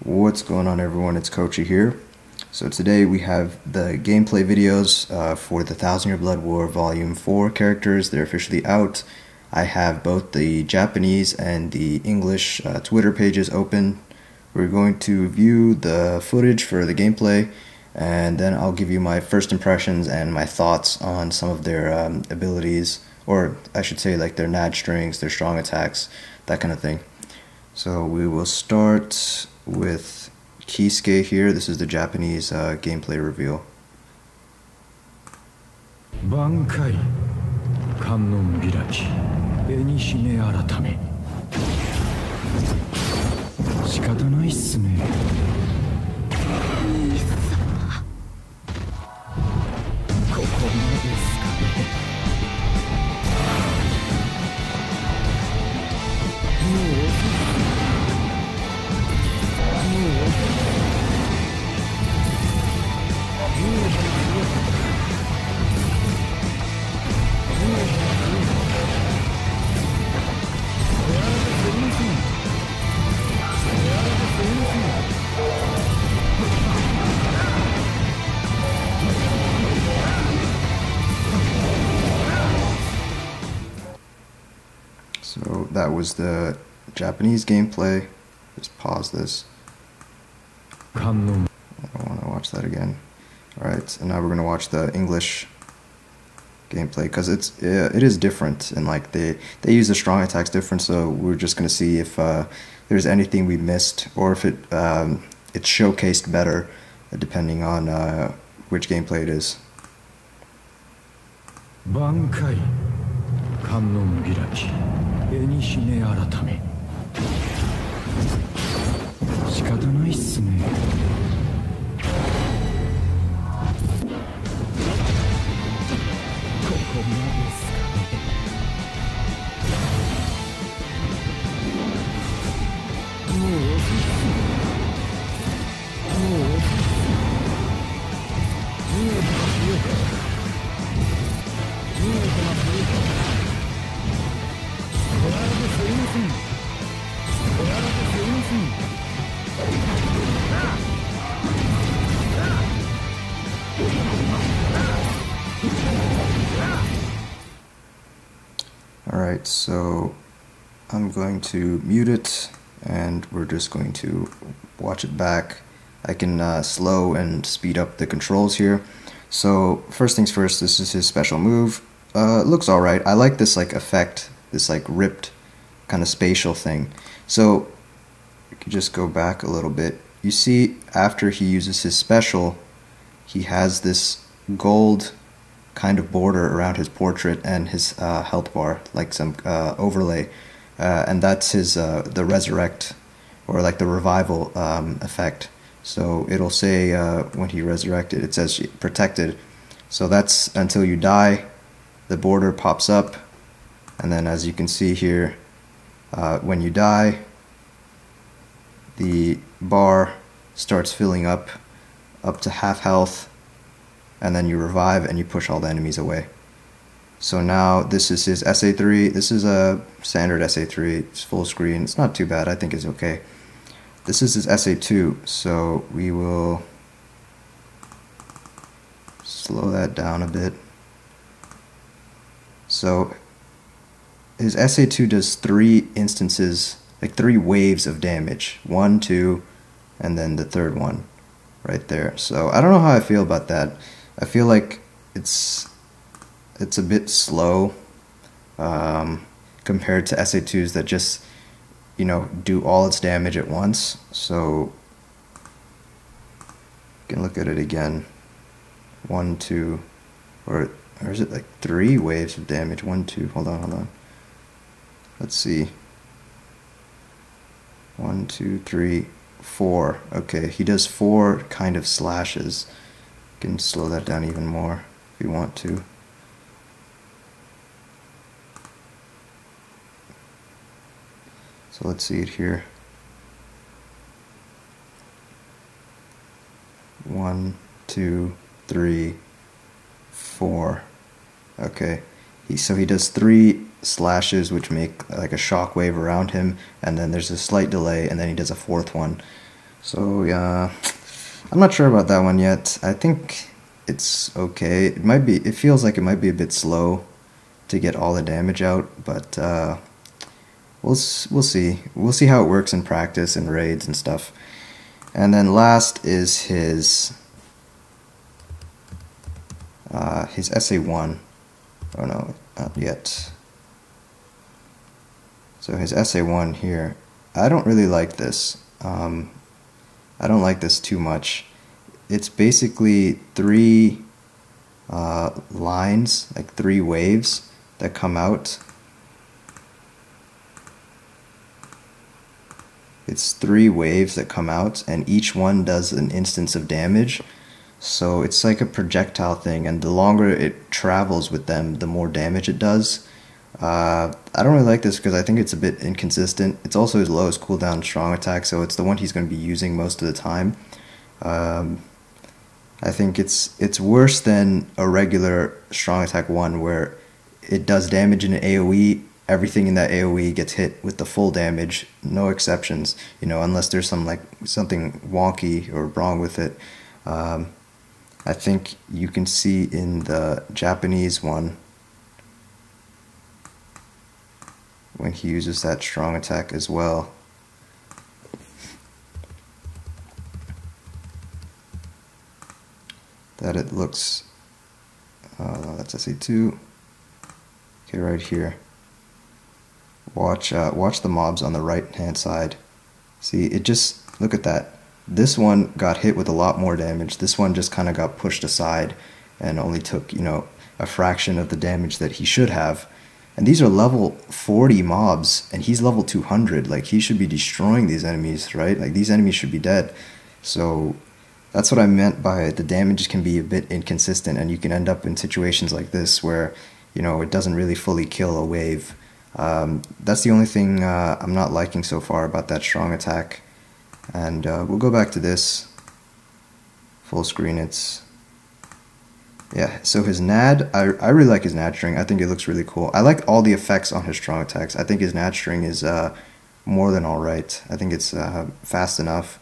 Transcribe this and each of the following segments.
What's going on, everyone? It's Kochi here. So today we have the gameplay videos for the Thousand Year Blood War Volume 4 characters. They're officially out. I have both the Japanese and the English Twitter pages open. We're going to view the footage for the gameplay, and then I'll give you my first impressions and my thoughts on some of their abilities, or I should say like their nag strings, their strong attacks, that kind of thing. So we will start with Kisuke here. This is the Japanese gameplay reveal. Bankai Kannon Village Enishime Aratame Shikatanai desu ne. Koko ma desu ka ne. So that was the Japanese gameplay. Just pause this. I don't want to watch that again. Alright, and now we're going to watch the English gameplay, because it is different, and like they use the strong attacks different, so we're just going to see if there's anything we missed, or if it's showcased better depending on which gameplay it is. Bankai Kannon Village Enishime Aratame Shikatanai desu ne. Koko ma desu ka ne. Mou osushi. Mou osushi. Mou osushi. Alright, so I'm going to mute it, and we're just going to watch it back. I can slow and speed up the controls here. So first things first, this is his special move. Looks alright. I like this like effect, this like ripped kind of spatial thing. So you can just go back a little bit. You see, after he uses his special, he has this gold kind of border around his portrait and his health bar, like some overlay, and that's his the resurrect, or like the revival effect. So it'll say when he resurrected, it says protected. So that's until you die. The border pops up, and then as you can see here, when you die, the bar starts filling up to half health, and then you revive and you push all the enemies away. So now this is his SA3. This is a standard SA3. It's full screen. It's not too bad. I think it's okay. This is his SA2, so we will slow that down a bit. So his SA2 does 3 instances, like 3 waves of damage. 1, 2, and then the third one right there. So I don't know how I feel about that. I feel like it's a bit slow compared to SA2s that just, you know, do all its damage at once. So you can look at it again. 1, 2, or is it like 3 waves of damage? 1, 2, hold on. Let's see. 1, 2, 3, 4. Okay, he does 4 kind of slashes. You can slow that down even more if you want to. So let's see it here. 1, 2, 3, 4. Okay, so he does 3 slashes which make like a shockwave around him, and then there's a slight delay, and then he does a 4th one. So yeah, I'm not sure about that one yet. I think it's okay. It feels like it might be a bit slow to get all the damage out, but we'll see. We'll see how it works in practice and raids and stuff. And then last is his SA1. Oh no, not yet. So his SA1 here. I don't really like this. I don't like this too much. It's basically three lines, like three waves that come out. It's three waves that come out, and each one does an instance of damage. So it's like a projectile thing, and the longer it travels with them, the more damage it does. I don't really like this because I think it's a bit inconsistent. It's also his lowest cooldown strong attack, so it's the one he's going to be using most of the time. I think it's worse than a regular strong attack 1 where it does damage in an AoE. Everything in that AoE gets hit with the full damage, no exceptions, you know, unless there's something wonky or wrong with it. I think you can see in the Japanese one, when he uses that strong attack as well, that it looks, that's SA2, okay, right here. Watch the mobs on the right hand side. See, it just, look at that. This one got hit with a lot more damage. This one just kind of got pushed aside and only took, you know, a fraction of the damage that he should have. And these are level 40 mobs, and he's level 200. Like, he should be destroying these enemies, right? Like, these enemies should be dead. So that's what I meant by the damage can be a bit inconsistent, and you can end up in situations like this where, you know, it doesn't really fully kill a wave. That's the only thing I'm not liking so far about that strong attack. And we'll go back to this full screen. It's, yeah, so his NAD, I really like his NAD string. I think it looks really cool. I like all the effects on his strong attacks. I think his NAD string is more than alright. I think it's fast enough.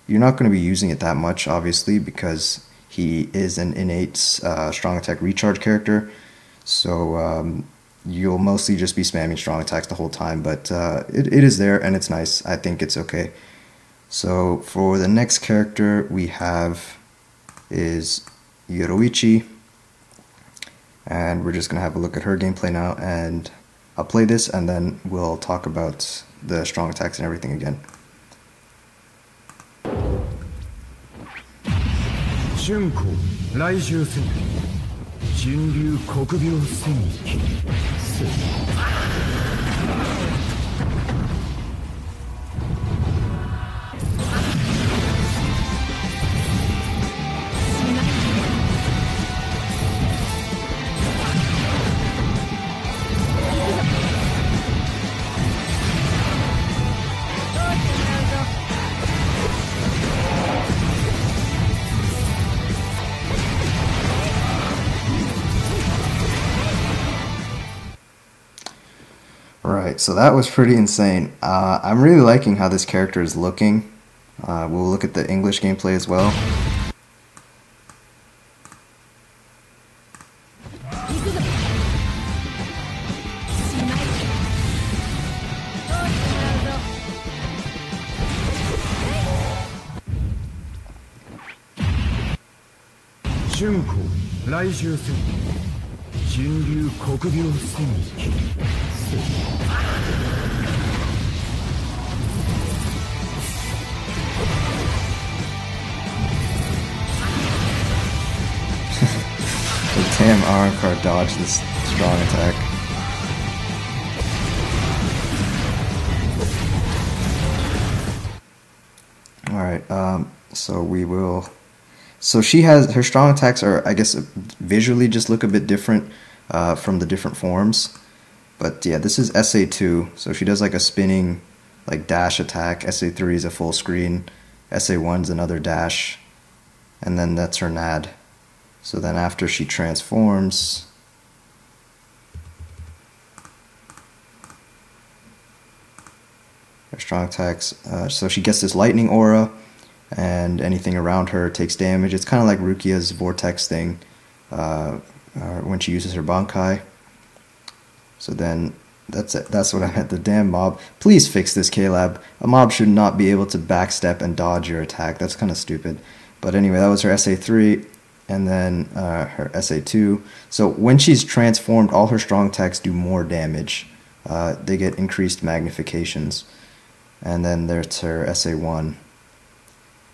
You're not going to be using it that much, obviously, because he is an innate strong attack recharge character. So you'll mostly just be spamming strong attacks the whole time, but it is there and it's nice. I think it's okay. So for the next character we have is Yoroichi, and we're just gonna have a look at her gameplay now, and I'll play this and then we'll talk about the strong attacks and everything again. 春光来襲戦人流国病戦役Right, so that was pretty insane. I'm really liking how this character is looking. We'll look at the English gameplay as well.春光来襲戦人流国病戦役 Damn, Aronkar dodged this strong attack. Alright, so we will... So she has... Her strong attacks are, I guess, visually just look a bit different from the different forms. But yeah, this is SA2, so she does like a spinning, like dash attack. SA3 is a full screen. SA1 is another dash. And then that's her NAD. So then after she transforms, her strong attacks, so she gets this lightning aura, and anything around her takes damage. It's kind of like Rukia's Vortex thing when she uses her Bankai. So then, that's it. That's what I meant. The damn mob. Please fix this, K-Lab. A mob should not be able to backstep and dodge your attack. That's kind of stupid. But anyway, that was her SA3, and then her SA2. So when she's transformed, all her strong attacks do more damage. They get increased magnifications. And then there's her SA1.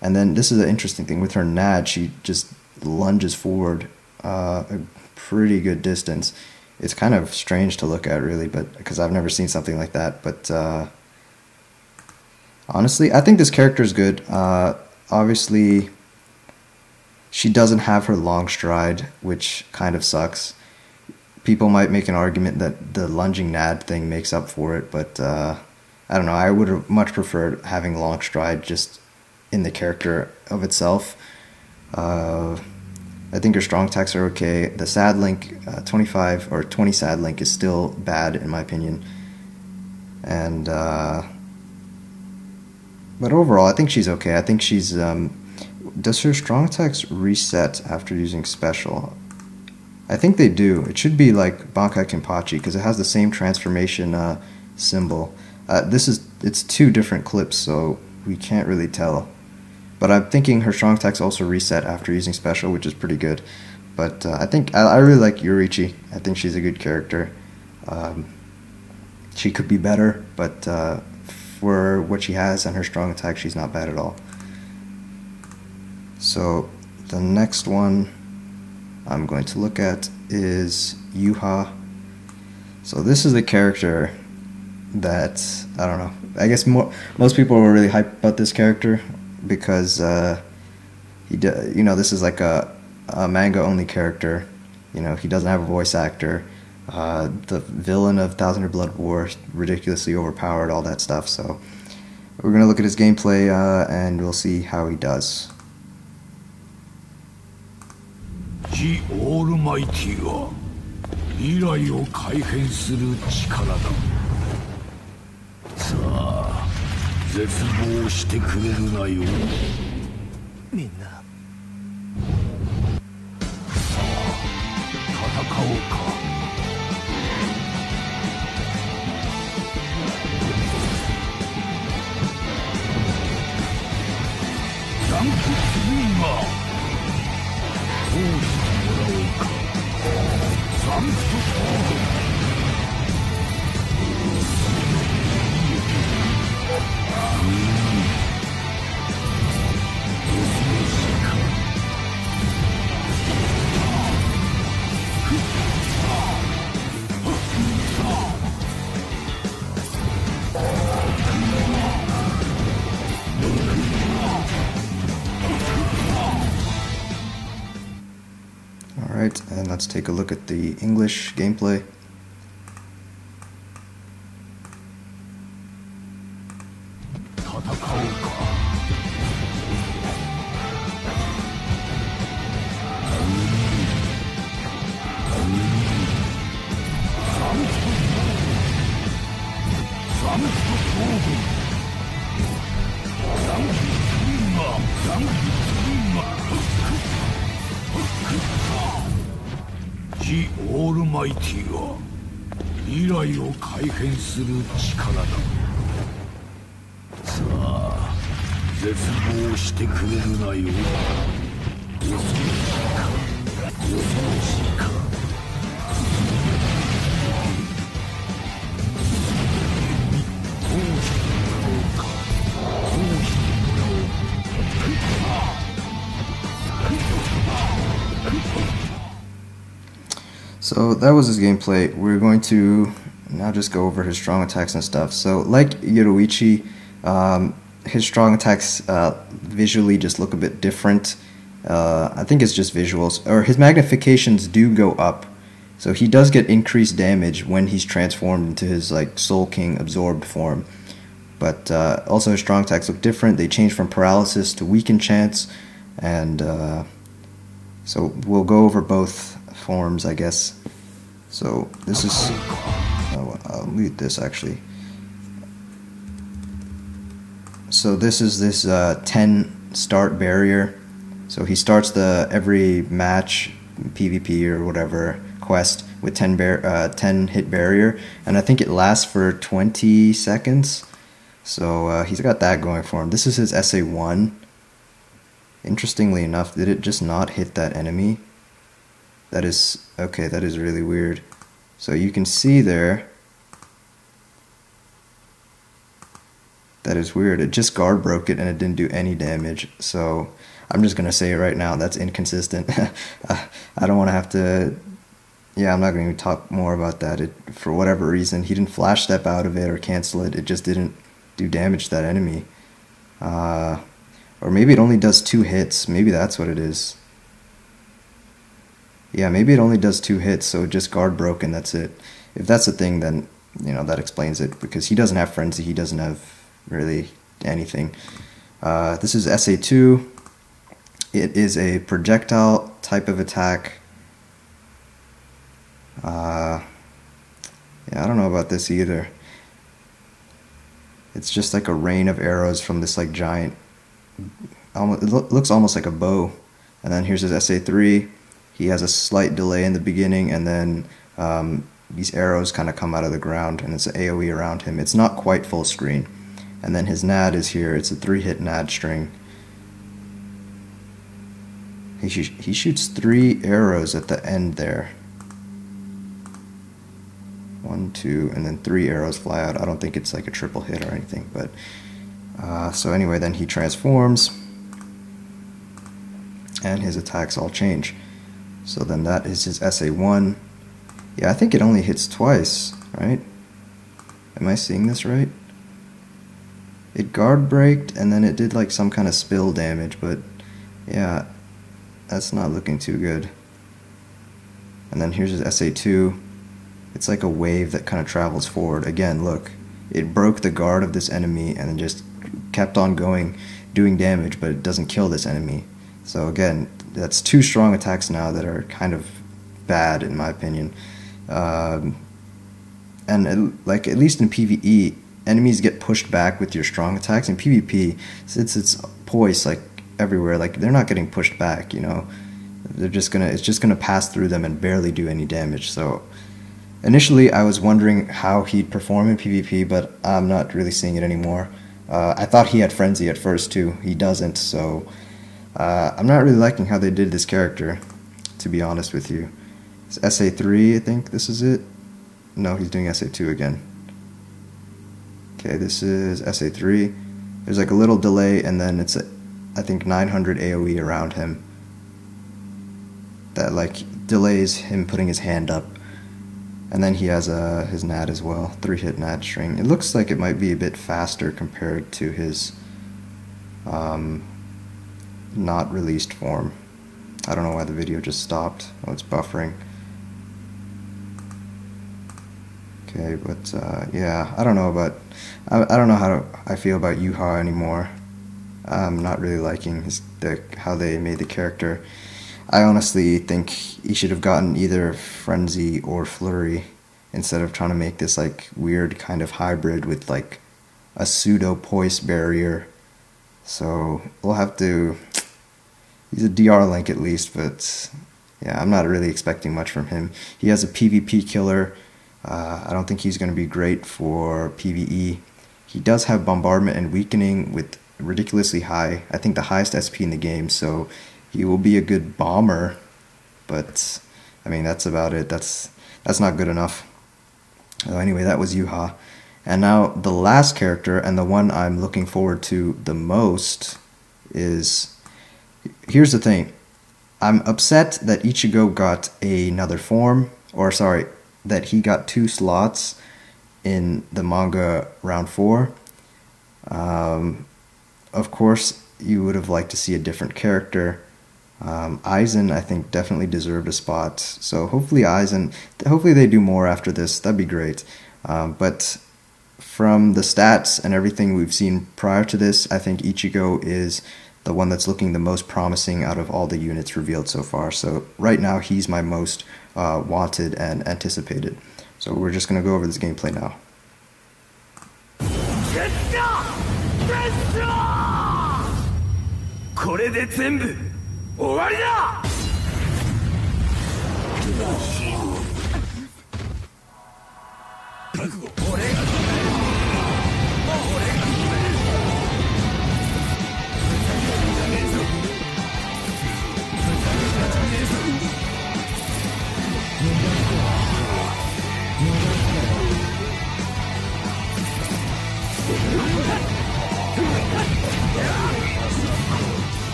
And then this is an interesting thing. With her NAD, she just lunges forward a pretty good distance. It's kind of strange to look at, really, but because I've never seen something like that. But honestly, I think this character is good. Obviously, she doesn't have her long stride, which kind of sucks. People might make an argument that the lunging NAD thing makes up for it, but I don't know. I would have much preferred having long stride just in the character of itself. I think her strong attacks are okay. The sad link, 25 or 20 sad link, is still bad in my opinion. And but overall, I think she's okay. I think she's does her strong attacks reset after using special? I think they do. It should be like Bankai Kenpachi because it has the same transformation symbol. It's two different clips, so we can't really tell. But I'm thinking her strong attacks also reset after using special, which is pretty good. But I think I really like Yoriichi. I think she's a good character. She could be better, but for what she has and her strong attack, she's not bad at all. So the next one I'm going to look at is Yuha. So this is the character that, I don't know, I guess most people were really hyped about this character because this is like a manga only character. He doesn't have a voice actor. The villain of 1000 Blood War, ridiculously overpowered, all that stuff. So we're gonna look at his gameplay and we'll see how he does. The Almighty は未来を改変する力だ。さあ、絶望してくれるなよ。みんな。さあ、戦おうか。ランク3が。どうしてもらおうか。サンクトソード。Alright, and let's take a look at the English gameplay. The Almighty は未来を改変する力だ。さあ、絶望してくれるなよ。恐ろしか、恐ろしか。どうしてもらおうか。どうしてもらおうか。So that was his gameplay. We're going to now just go over his strong attacks and stuff. So like Yoriichi, his strong attacks visually just look a bit different. I think it's just visuals. Or his magnifications do go up. So he does get increased damage when he's transformed into his like Soul King absorbed form. But also his strong attacks look different. They change from paralysis to weaken chance. And so we'll go over both forms, I guess. So this is I'll mute this actually. So this is this 10 start barrier. So he starts every match, PvP or whatever, quest with 10 hit barrier, and I think it lasts for 20 seconds. So he's got that going for him. This is his SA1. Interestingly enough, did it just not hit that enemy? That is, okay, that is really weird. So you can see there, that is weird. It just guard broke it and it didn't do any damage. So I'm just going to say it right now, that's inconsistent. I don't want to have to, yeah, I'm not going to talk more about that. For whatever reason, he didn't flash step out of it or cancel it. It just didn't do damage to that enemy. Or maybe it only does 2 hits. Maybe that's what it is. Yeah, maybe it only does 2 hits, so just guard broken, that's it. If that's the thing, then, you know, that explains it, because he doesn't have frenzy, he doesn't have really anything. This is SA2. It is a projectile type of attack. Yeah, I don't know about this either. It's just like a rain of arrows from this like giant, it looks almost like a bow. And then here's his SA3. He has a slight delay in the beginning, and then these arrows kind of come out of the ground, and it's an AoE around him. It's not quite full screen. And then his NAD is here. It's a 3-hit NAD string. He shoots 3 arrows at the end there. 1, 2, and then 3 arrows fly out. I don't think it's like a triple hit or anything, but so anyway, then he transforms, and his attacks all change. So then that is his SA1. Yeah, I think it only hits twice, right? Am I seeing this right? It guard braked, and then it did like some kind of spill damage, but yeah, that's not looking too good. And then here's his SA2. It's like a wave that kind of travels forward. Again, look, it broke the guard of this enemy and then just kept on going, doing damage, but it doesn't kill this enemy. So again, that's 2 strong attacks now that are kind of bad in my opinion. Like at least in PvE, enemies get pushed back with your strong attacks. In PvP, since it's poised like everywhere, like they're not getting pushed back, you know. It's just gonna pass through them and barely do any damage. So initially I was wondering how he'd perform in PvP, but I'm not really seeing it anymore. I thought he had frenzy at first too. He doesn't, so I'm not really liking how they did this character, to be honest with you. It's SA3, I think this is it. No, he's doing SA2 again. Okay, this is SA3. There's like a little delay, and then it's, I think, 900 AoE around him. That like delays him putting his hand up. And then he has his NAD as well, 3-hit NAD string. It looks like it might be a bit faster compared to his not released form. I don't know why the video just stopped. Oh, it's buffering. Okay, but yeah, I don't know how I feel about Yuha anymore. I'm not really liking how they made the character. I honestly think he should have gotten either Frenzy or Flurry instead of trying to make this like weird kind of hybrid with like a pseudo poise barrier. So we'll have to. He's a DR link at least, but yeah, I'm not really expecting much from him. He has a PvP killer. I don't think he's going to be great for PvE. He does have bombardment and weakening with ridiculously high, I think the highest SP in the game, so he will be a good bomber, but I mean that's about it. That's not good enough. So anyway, that was Yuha. And now the last character, and the one I'm looking forward to the most, is, here's the thing. I'm upset that Ichigo got another form, or sorry, that he got 2 slots in the manga round 4. Of course, you would have liked to see a different character. Aizen, I think, definitely deserved a spot. So hopefully hopefully they do more after this. That'd be great. But from the stats and everything we've seen prior to this, I think Ichigo is the one that's looking the most promising out of all the units revealed so far. So right now, he's my most wanted and anticipated. So we're just going to go over this gameplay now. これで全部終わりだ。覚悟。俺が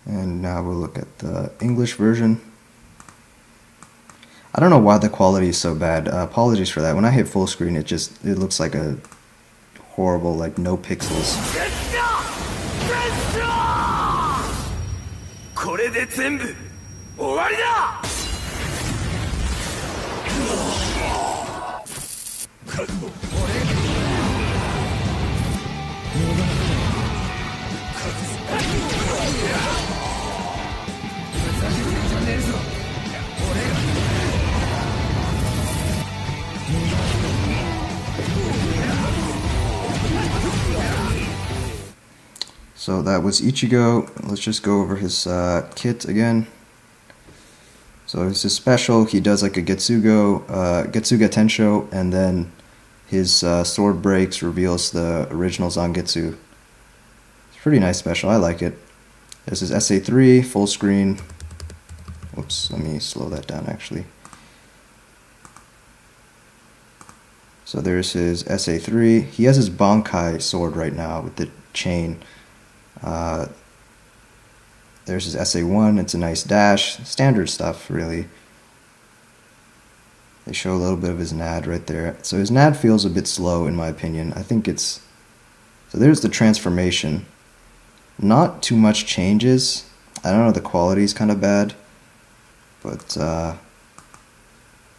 And now we'll look at the English version. I don't know why the quality is so bad. Apologies for that. When I hit full screen, it looks like a horrible, like no pixels. これで全部終わりだ。覚悟。So that was Ichigo. Let's just go over his kit again. So it's his special. He does like a Getsuga Tensho, and then his sword breaks, reveals the original Zangetsu. It's a pretty nice special. I like it. There's his SA3 full screen. Whoops, let me slow that down actually. So there's his SA3. He has his Bankai sword right now with the chain. There's his SA1. It's a nice dash. Standard stuff, really. They show a little bit of his NAD right there. So his NAD feels a bit slow in my opinion. I think it's... So there's the transformation. Not too much changes. I don't know, the quality's kind of bad. But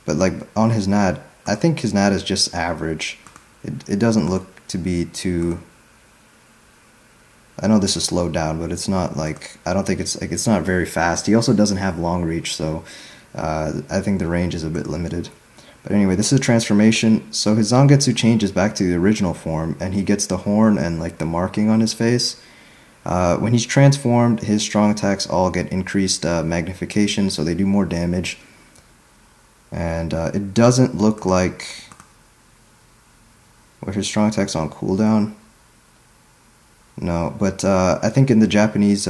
like on his NAD, I think his NAD is just average. It doesn't look to be too... I know this is slowed down, but it's not like... I don't think it's not very fast. He also doesn't have long reach, so I think the range is a bit limited. But anyway, this is a transformation. So his Zangetsu changes back to the original form, and he gets the horn and like the marking on his face. When he's transformed, his strong attacks all get increased magnification, so they do more damage. And it doesn't look like... Were his strong attacks on cooldown? No, but I think in the Japanese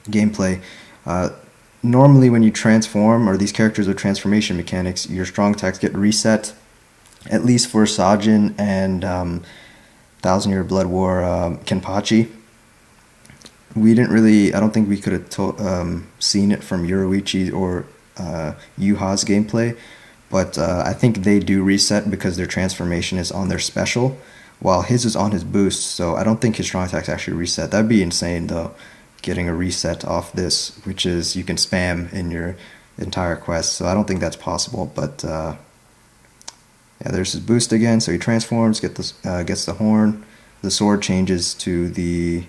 gameplay, normally when you transform, or these characters with transformation mechanics, your strong attacks get reset, at least for Sajin and Thousand Year Blood War Kenpachi. We didn't really, I don't think we could have seen it from Yoruichi or Yuha's gameplay, but I think they do reset because their transformation is on their special, while his is on his boost, so I don't think his strong attacks actually reset. That'd be insane though, getting a reset off this, which is you can spam in your entire quest, so I don't think that's possible, but yeah, there's his boost again, so he transforms, gets the horn, the sword changes to the,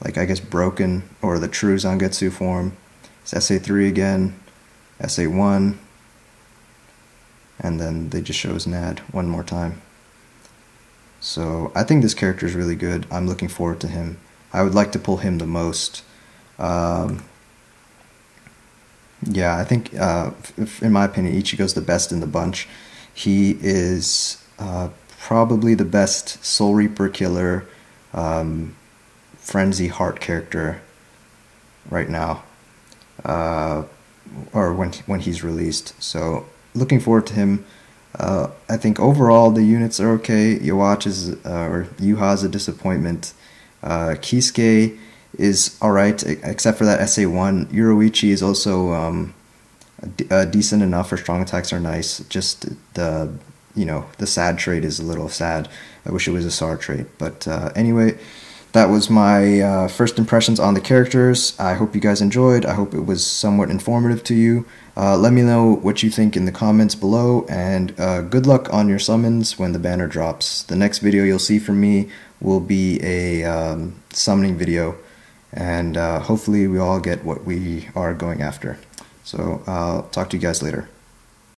like I guess broken, or the true Zangetsu form. It's SA3 again, SA1, and then they just show his NAD one more time. So I think this character is really good. I'm looking forward to him. I would like to pull him the most. Yeah, I think, in my opinion, Ichigo's the best in the bunch. He is probably the best Soul Reaper killer, Frenzy Heart character right now, or when he's released. So looking forward to him. I think overall the units are okay. Yuha's a disappointment. Kisuke is alright, except for that SA1. Yoruichi is also decent enough. Her strong attacks are nice. Just the sad trait is a little sad. I wish it was a SAR trait. But anyway, that was my first impressions on the characters. I hope you guys enjoyed. I hope it was somewhat informative to you. Let me know what you think in the comments below, and good luck on your summons when the banner drops. The next video you'll see from me will be a summoning video, and hopefully we all get what we are going after. So I'll talk to you guys later.